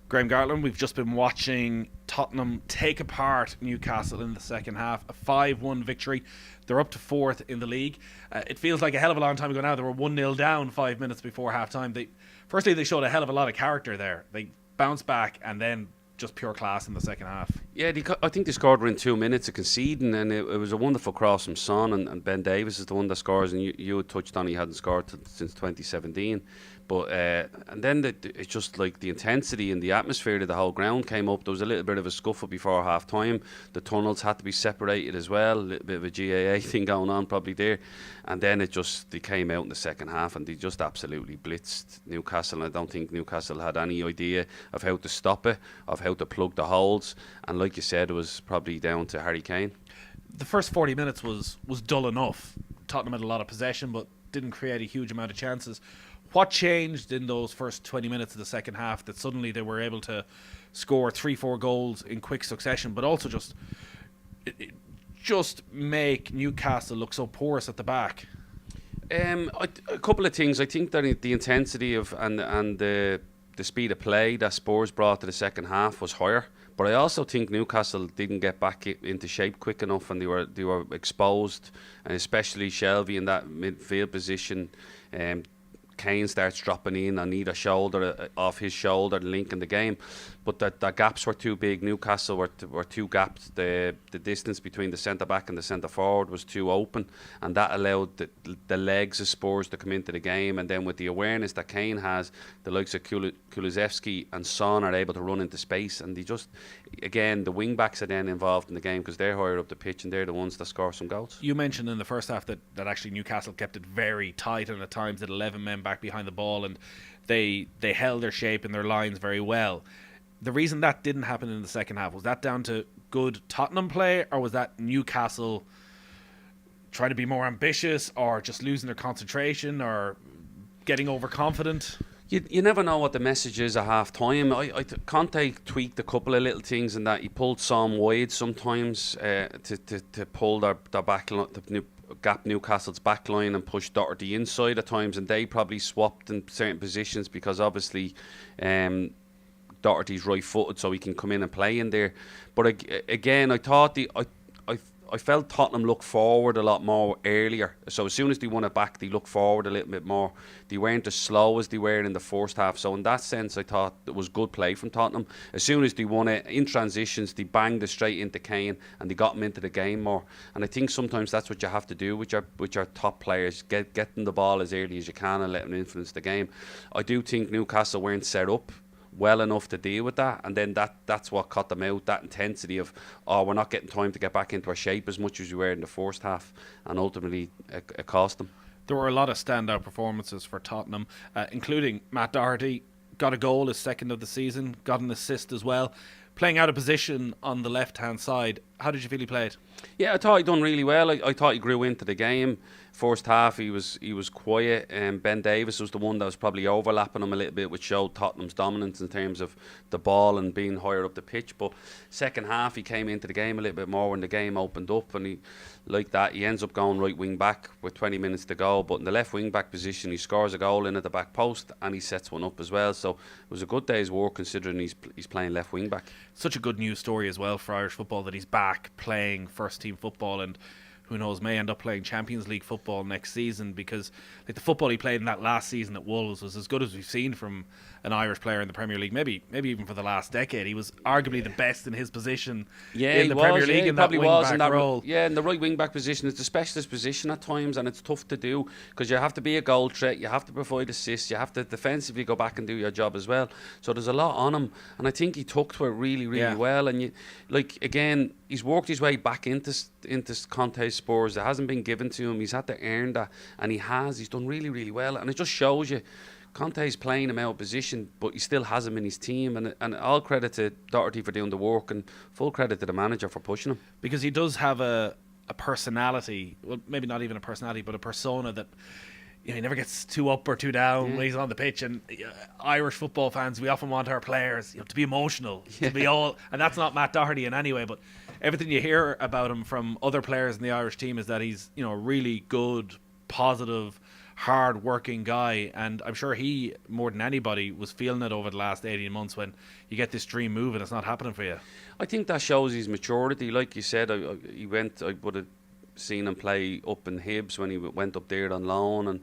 Graham Gartland, we've just been watching Tottenham take apart Newcastle in the second half. A 5-1 victory. They're up to 4th in the league. It feels like a hell of a long time ago now. They were 1-0 down 5 minutes before half-time. Firstly, they showed a hell of a lot of character there. They bounced back and then just pure class in the second half. Yeah, I think they scored within 2 minutes of conceding, and it was a wonderful cross from Son, and Ben Davies is the one that scores, and you touched on he hadn't scored since 2017. But and then it's just like the intensity and the atmosphere of the whole ground came up. There was a little bit of a scuffle before half time. The tunnels had to be separated as well. A little bit of a GAA thing going on probably there. And then they came out in the second half and they just absolutely blitzed Newcastle. And I don't think Newcastle had any idea of how to stop it, of how to plug the holes. And like you said, it was probably down to Harry Kane. The first 40 minutes was dull enough. Tottenham had a lot of possession but didn't create a huge amount of chances. What changed in those first 20 minutes of the second half that suddenly they were able to score 3-4 goals in quick succession, but also just make Newcastle look so porous at the back? A couple of things. I think that the intensity of and the speed of play that Spurs brought to the second half was higher. But I also think Newcastle didn't get back into shape quick enough, and they were exposed, and especially Shelvey in that midfield position. Kane starts dropping in on either shoulder, off his shoulder, linking the game. But the gaps were too big. Newcastle were too gapped. The distance between the centre-back and the centre-forward was too open. And that allowed the legs of Spurs to come into the game. And then with the awareness that Kane has, the likes of Kulusevski and Son are able to run into space. And again, the wing-backs are then involved in the game because they're higher up the pitch and they're the ones that score some goals. You mentioned in the first half that actually Newcastle kept it very tight and at times had 11 men back behind the ball, and they held their shape and their lines very well. The reason that didn't happen in the second half, was that down to good Tottenham play, or was that Newcastle trying to be more ambitious, or just losing their concentration, or getting overconfident? You never know what the message is at half time. Conte tweaked a couple of little things in that he pulled some wide sometimes to pull their back line, gap Newcastle's back line, and push Doherty inside at times, and they probably swapped in certain positions because obviously Doherty's right-footed, so he can come in and play in there. But again, I thought I felt Tottenham look forward a lot more earlier. So as soon as they won it back, they looked forward a little bit more. They weren't as slow as they were in the first half. So in that sense, I thought it was good play from Tottenham. As soon as they won it, in transitions, they banged it straight into Kane and they got him into the game more. And I think sometimes that's what you have to do with your top players. Get them the ball as early as you can and let them influence the game. I do think Newcastle weren't set up well enough to deal with that, and then that's what cut them out, that intensity of we're not getting time to get back into our shape as much as we were in the first half, and ultimately it cost them. There were a lot of standout performances for Tottenham, including Matt Doherty. Got a goal, his second of the season, got an assist as well, playing out of position on the left hand side. How did you feel he played? Yeah, I thought he done really well. I thought he grew into the game. First half he was quiet, and Ben Davies was the one that was probably overlapping him a little bit, which showed Tottenham's dominance in terms of the ball and being higher up the pitch. But second half he came into the game a little bit more when the game opened up, and he ends up going right wing back with 20 minutes to go. But in the left wing back position, he scores a goal in at the back post and he sets one up as well. So it was a good day's work considering he's playing left wing back. Such a good news story as well for Irish football that he's back playing first team football, and who knows, may end up playing Champions League football next season, because the football he played in that last season at Wolves was as good as we've seen from an Irish player in the Premier League, maybe even for the last decade. He was arguably the best in his position in the Premier League in that wing-back role. Yeah, in the right wing-back position. It's a specialist position at times, and it's tough to do because you have to be a goal threat, you have to provide assists, you have to defensively go back and do your job as well. So there's a lot on him, and I think he took to it really well. And again, he's worked his way back into Conte's Spurs. It hasn't been given to him. He's had to earn that, and he's done really well. And it just shows you Conte's playing him out of position, but he still has him in his team, and all credit to Doherty for doing the work, and full credit to the manager for pushing him. Because he does have a personality, well, maybe not even a personality, but a persona that he never gets too up or too down when he's on the pitch. And Irish football fans, we often want our players to be emotional, to be all, and that's not Matt Doherty in any way, but everything you hear about him from other players in the Irish team is that he's a really good, positive, hard-working guy, and I'm sure he, more than anybody, was feeling it over the last 18 months when you get this dream move and it's not happening for you. I think that shows his maturity. Like you said, I would have seen him play up in Hibs when he went up there on loan, and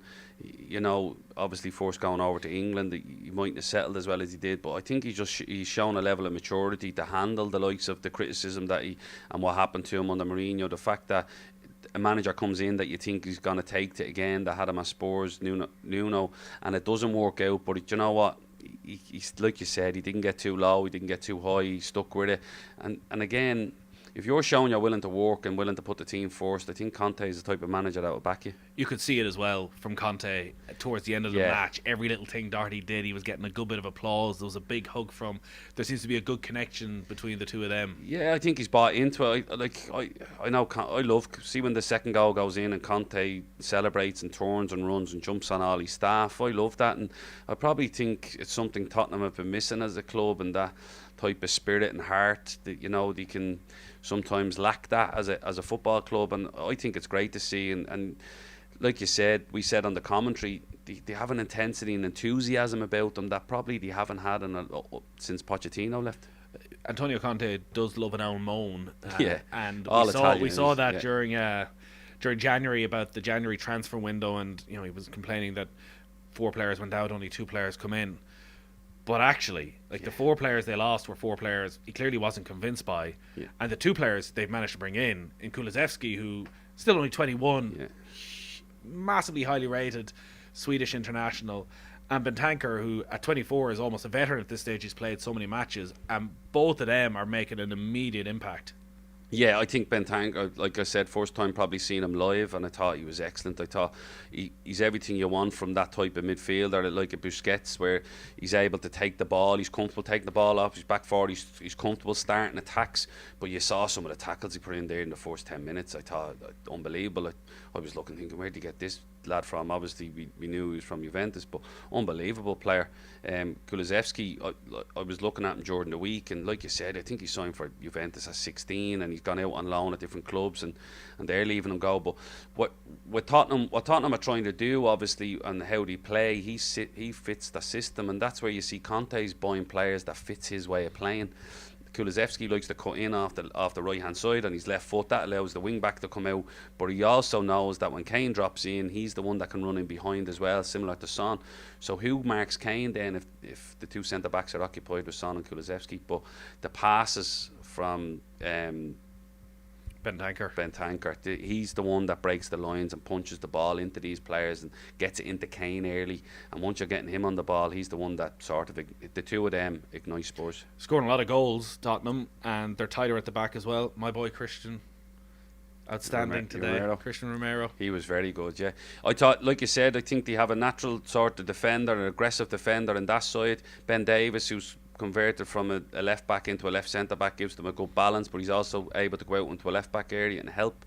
obviously first going over to England, he mightn't have settled as well as he did, but I think he's shown a level of maturity to handle the likes of the criticism and what happened to him under Mourinho. The fact that a manager comes in that you think he's going to take to again, that had him at Spurs, Nuno, and it doesn't work out, but you know what? He's like you said, he didn't get too low, he didn't get too high, he stuck with it, and again, if you're showing you're willing to work and willing to put the team first, I think Conte is the type of manager that will back you. You could see it as well from Conte towards the end of the match. Every little thing Doherty did, he was getting a good bit of applause. There was a big hug from. There seems to be a good connection between the two of them. Yeah, I think he's bought into it. I know. I love see when the second goal goes in and Conte celebrates and turns and runs and jumps on all his staff. I love that, and I probably think it's something Tottenham have been missing as a club, and that type of spirit and heart that they can sometimes lack that as a football club, and I think it's great to see, and like you said, we said on the commentary, they have an intensity and enthusiasm about them that probably they haven't had since Pochettino left. Antonio Conte does love an own moan, and we saw that during January, about the January transfer window, and he was complaining that 4 players went out, only 2 players come in. But actually, the 4 players they lost were 4 players he clearly wasn't convinced by. Yeah. And the 2 players they've managed to bring in Kulusevski, who still only 21, massively highly rated Swedish international, and Bentancur, who at 24 is almost a veteran at this stage. He's played so many matches, and both of them are making an immediate impact. Yeah, I think Bentancur, like I said, first time probably seeing him live, and I thought he was excellent. I thought he's everything you want from that type of midfielder, like a Busquets, where he's able to take the ball, he's comfortable taking the ball off, he's back forward, he's comfortable starting attacks. But you saw some of the tackles he put in there in the first 10 minutes. I thought unbelievable. I was looking, thinking, where did he get this lad from? Obviously, we knew he was from Juventus, but unbelievable player. Kulusevski, I was looking at him during the week, and like you said, I think he signed for Juventus at 16, and he's gone out on loan at different clubs, and they're leaving him go. But what Tottenham are trying to do, obviously, and how they play, he fits the system, and that's where you see Conte's buying players that fits his way of playing. Kulusevski likes to cut in off the right hand side on his left foot. That allows the wing back to come out, but he also knows that when Kane drops in, he's the one that can run in behind as well, similar to Son. So who marks Kane then if the 2 centre backs are occupied with Son and Kulusevski? But the passes from Bentancur, he's the one that breaks the lines and punches the ball into these players and gets it into Kane early, and once you're getting him on the ball, he's the one that sort of, the 2 of them ignite Spurs. Scoring a lot of goals, Tottenham, and they're tighter at the back as well. My boy Christian, outstanding today. Christian Romero, he was very good. Yeah, I thought, like you said, I think they have a natural sort of defender, an aggressive defender on that side. Ben Davies, who's converted from a left back into a left centre back, gives them a good balance, but he's also able to go out into a left back area and help.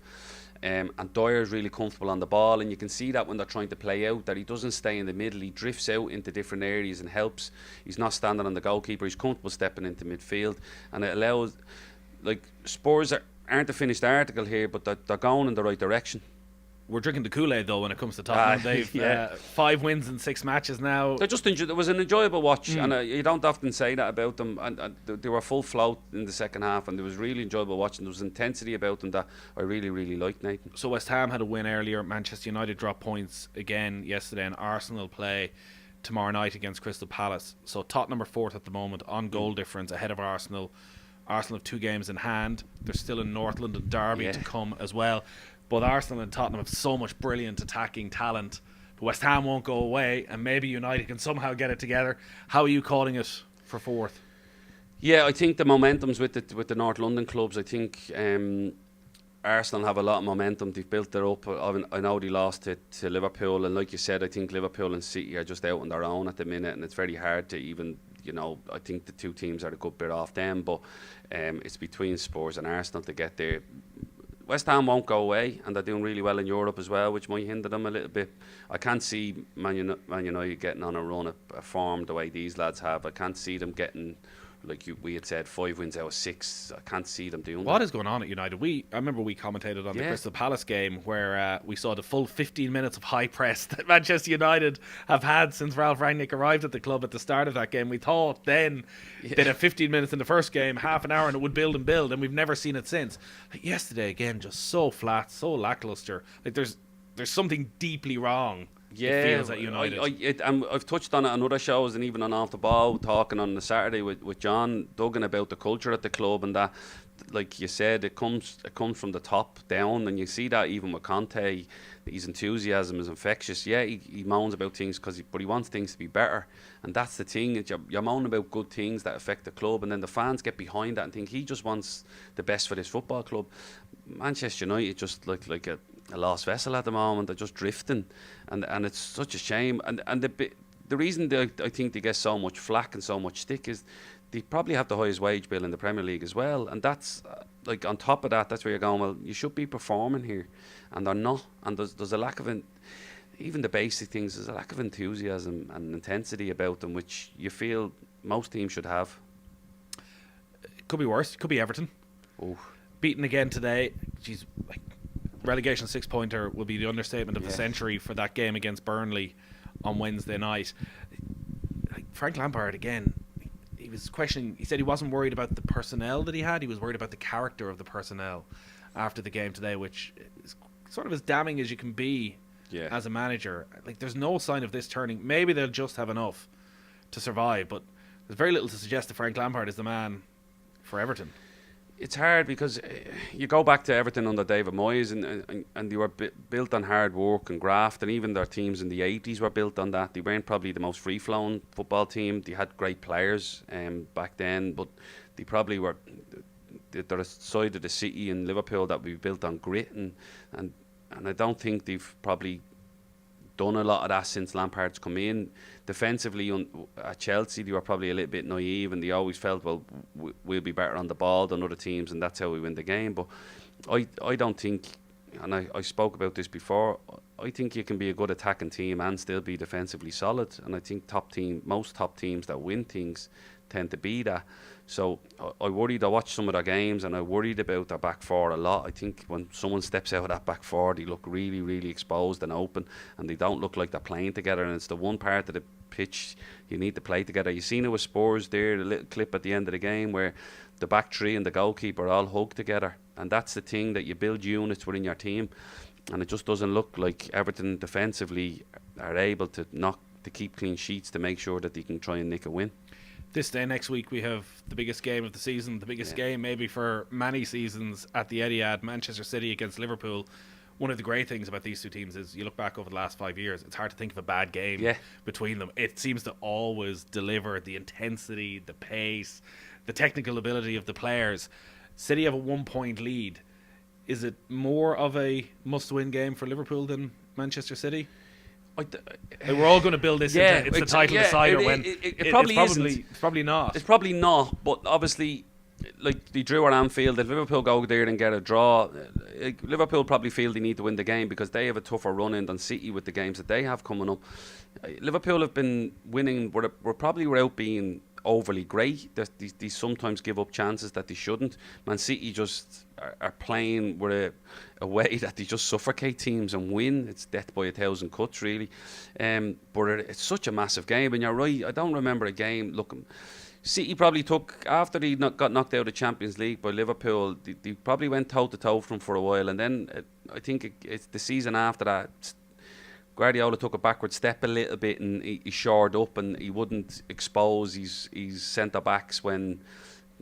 And Dyer is really comfortable on the ball, and you can see that when they're trying to play out, that he doesn't stay in the middle, he drifts out into different areas and helps. He's not standing on the goalkeeper, he's comfortable stepping into midfield, and it allows, Spurs aren't a finished article here, but they're going in the right direction. We're drinking the Kool-Aid though when it comes to Tottenham. They've 5 wins in 6 matches now. They're just it was an enjoyable watch, and you don't often say that about them. And they were full float in the second half, and it was really enjoyable watching. There was intensity about them that I really, really liked, Nathan. So West Ham had a win earlier. Manchester United dropped points again yesterday, and Arsenal play tomorrow night against Crystal Palace. So Tottenham are 4th at the moment on goal difference ahead of Arsenal. Arsenal have 2 games in hand. There's still a North London derby to come as well. But Arsenal and Tottenham have so much brilliant attacking talent. But West Ham won't go away, and maybe United can somehow get it together. How are you calling it for 4th? Yeah, I think the momentum's with the North London clubs. I think Arsenal have a lot of momentum. They've built it up. I know they lost to Liverpool, and like you said, I think Liverpool and City are just out on their own at the minute, and it's very hard to even, I think the 2 teams are a good bit off them, but it's between Spurs and Arsenal to get there. West Ham won't go away, and they're doing really well in Europe as well, which might hinder them a little bit. I can't see Man United getting on a run of form the way these lads have. I can't see them getting we had said, 5 wins out of 6. I can't see them doing What that. is going on at United? I remember we commentated on the Crystal Palace game where we saw the full 15 minutes of high press that Manchester United have had since Ralph Rangnick arrived at the club at the start of that game. We thought then they'd have 15 minutes in the first game, half an hour, and it would build and build, and we've never seen it since. Like yesterday, again, just so flat, so lackluster. Like there's something deeply wrong. It feels at United. I've touched on it on other shows and even on Off the Ball, talking on the Saturday with John Duggan about the culture at the club, and that, like you said, it comes from the top down, and you see that even with Conte. His enthusiasm is infectious. Yeah, he moans about things but he wants things to be better, and that's the thing. You're moaning about good things that affect the club, and then the fans get behind that and think he just wants the best for this football club. Manchester United just like a lost vessel at the moment. They're just drifting, and it's such a shame. And the reason I think they get so much flack and so much stick is they probably have the highest wage bill in the Premier League as well, and that's like on top of that, that's where you're going, well, you should be performing here, and they're not. And there's a lack of even the basic things. There's a lack of enthusiasm and intensity about them, which you feel most teams should have. It could be worse. It could be Everton. Oh, Beaten again today. Jeez, like, relegation 6-pointer will be the understatement of the century for that game against Burnley on Wednesday night. Like, Frank Lampard again, he was questioning. He said he wasn't worried about the personnel that he had. He was worried about the character of the personnel after the game today, which is sort of as damning as you can be as a manager. Like, there's no sign of this turning. Maybe they'll just have enough to survive, but there's very little to suggest that Frank Lampard is the man for Everton. It's hard because you go back to Everton under David Moyes, and they were built on hard work and graft, and even their teams in the 80s were built on that. They weren't probably the most free-flowing football team. They had great players back then, but they probably were the side of the City and Liverpool that we built on grit, and I don't think they've probably done a lot of that since Lampard's come in. Defensively at Chelsea, they were probably a little bit naive, and they always felt, well, we'll be better on the ball than other teams, and that's how we win the game. But I don't think, and I spoke about this before, I think you can be a good attacking team and still be defensively solid, and I think most top teams that win things tend to be that. So I worried. I watched some of their games, and I worried about their back four a lot. I think when someone steps out of that back four, they look really, really exposed and open, and they don't look like they're playing together. And it's the one part of the pitch you need to play together. You seen it with Spurs there, the little clip at the end of the game where the back three and the goalkeeper all hug together, and that's the thing, that you build units within your team, and it just doesn't look like Everton defensively are able to keep clean sheets to make sure that they can try and nick a win. This day next week we have the biggest game of the season, the biggest game maybe for many seasons at the Etihad, Manchester City against Liverpool. One of the great things about these two teams is you look back over the last 5 years, it's hard to think of a bad game between them. It seems to always deliver the intensity, the pace, the technical ability of the players. City have a 1-point lead. Is it more of a must-win game for Liverpool than Manchester City? We're all going to build this into it's the title decider when it probably isn't. It's probably not. It's probably not, but obviously, like they drew at Anfield, if Liverpool go there and get a draw, Liverpool probably feel they need to win the game because they have a tougher run in than City with the games that they have coming up. Liverpool have been winning, we're probably without being overly great. They sometimes give up chances that they shouldn't. Man City just are playing with a way that they just suffocate teams and win. It's death by 1,000 cuts, really. But it's such a massive game, and you're right, I don't remember a game. Look, City probably took, after they got knocked out of the Champions League by Liverpool, they probably went toe-to-toe from for a while, and then I think it's the season after that, Guardiola took a backward step a little bit, and he shored up, and he wouldn't expose his centre-backs when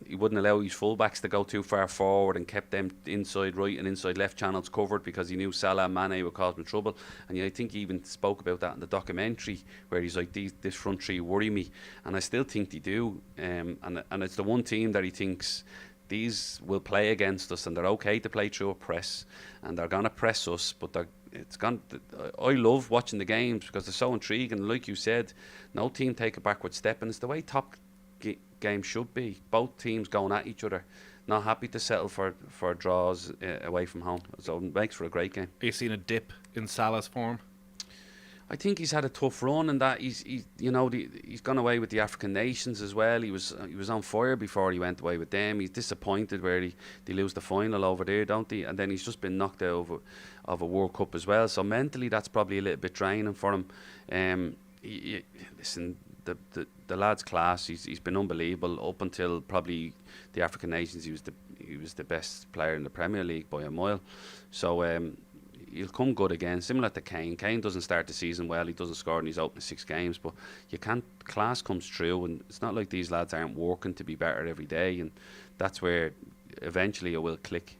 he wouldn't allow his full-backs to go too far forward, and kept them inside right and inside left channels covered because he knew Salah and Mane would cause him trouble. And I think he even spoke about that in the documentary where he's like, this front three worry me, and I still think they do. And it's the one team that he thinks these will play against us, and they're okay to play through a press, and they're going to press us, but I love watching the games because they're so intriguing. Like you said, no team take a backward step, and it's the way top games should be. Both teams going at each other, not happy to settle for draws away from home. So it makes for a great game. Are you seeing a dip in Salah's form? I think he's had a tough run, and that he's gone away with the African nations as well. He was on fire before he went away with them. He's disappointed where they lose the final over there, don't they? And then he's just been knocked out of a World Cup as well. So mentally, that's probably a little bit draining for him. Listen, the lad's class. He's been unbelievable up until probably the African nations. He was the best player in the Premier League by a mile. So. He'll come good again, similar to Kane. Kane doesn't start the season well, he doesn't score in his opening 6 games, but class comes through, and it's not like these lads aren't working to be better every day, and that's where eventually it will click.